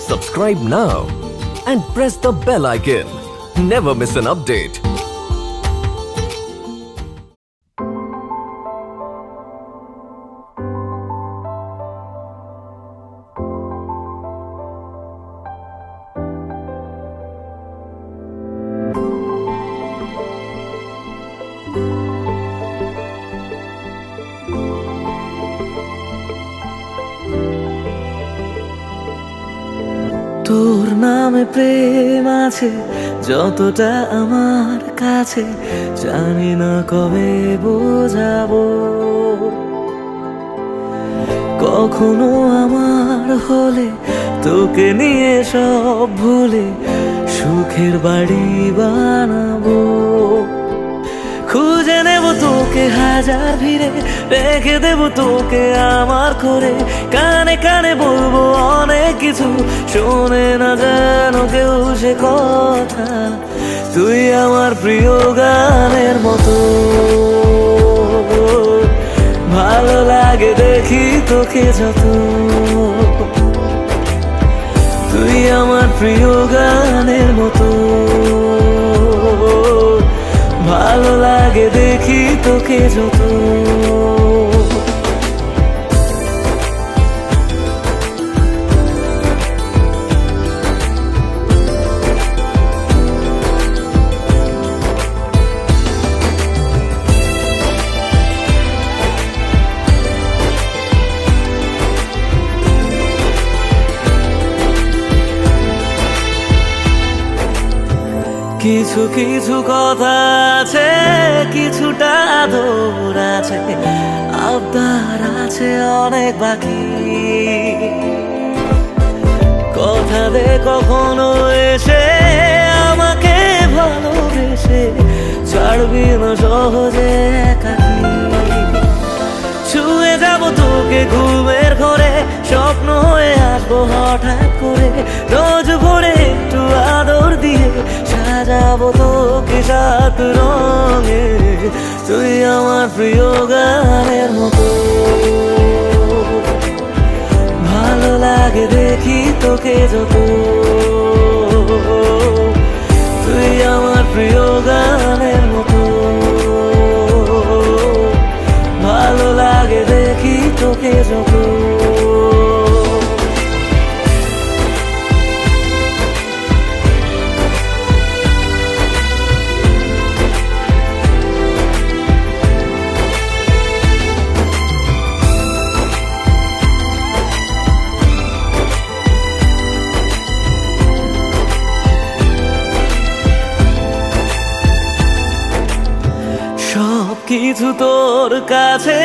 Subscribe now and press the bell icon. Never miss an update. তোর নামে প্রেম আছে যতটা আমার কাছে, জানি না কবে বোঝাবো। কখনো আমার হলে তোকে নিয়ে সব ভুলে সুখের বাড়ি বানাবো। খুঁজে নেব তোকে হাজার ভিড়ে, রেখে দেব তোকে আমার করে। কানে কানে বলবো অনেক কিছু, শোনে না যেন কেউ সে কথা। তুই আমার প্রিয় গানের মতো, ভালো লাগে দেখি তোকে যত। তুই আমার প্রিয় গানের মতো, ভালো লাগে দেখি তোকে যত। কিছু কিছু কথা আছে, কিছুটা আদর আছে, আবদার আছে অনেক বাকি। কথা দে কখনো এসে আমাকে ভালোবেসে, ছাড়বি না সহজে একাকি। ছুঁয়ে যাব তোকে ঘুমের ঘরে, স্বপ্ন হয়ে আসবো হঠাৎ করে। রোজ ভোরে একটু আদর দিয়ে সাজাবো তোকে সাত রঙে। তুই আমার প্রিয় গানের মতো, ভালো লাগে দেখি তোকে যত। তুই আমার প্রিয় গানের মতো, ভালো লাগে দেখি তোকে যত। সব কিছু তোর কাছে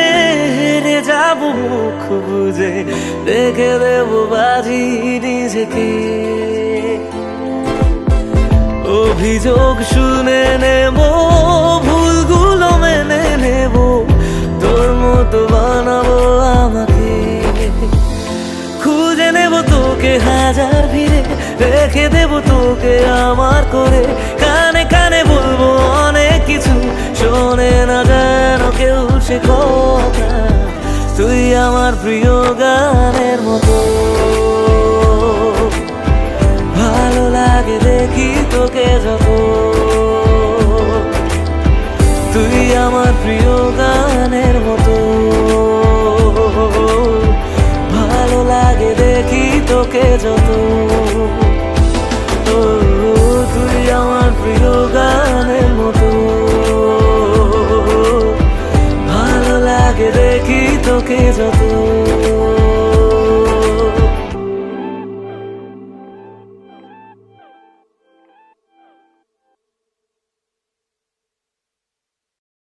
হেরে যাবো মুখ বুঝে, রেখে দেবো বাজি নিজেকে। অভিযোগ শুনে নেব, ভুলগুলো মেনে নেব, তোর মতো বানাবো আমাকে। খুঁজে নেব তোকে হাজার ভিড়ে, রেখে দেব তোকে আমার করে। কানে কানে বলবো অনেক কিছু, শোনে না যেন কেউ সে কথা। তুই আমার প্রিয় গানের মতো, ভালো লাগে দেখি তোকে যত। তুই আমার প্রিয় গানের মতো, ভালো লাগে দেখি তোকে যত। তুই আমার প্রিয় গানের মতো, ভালো লাগে দেখি তোকে যত।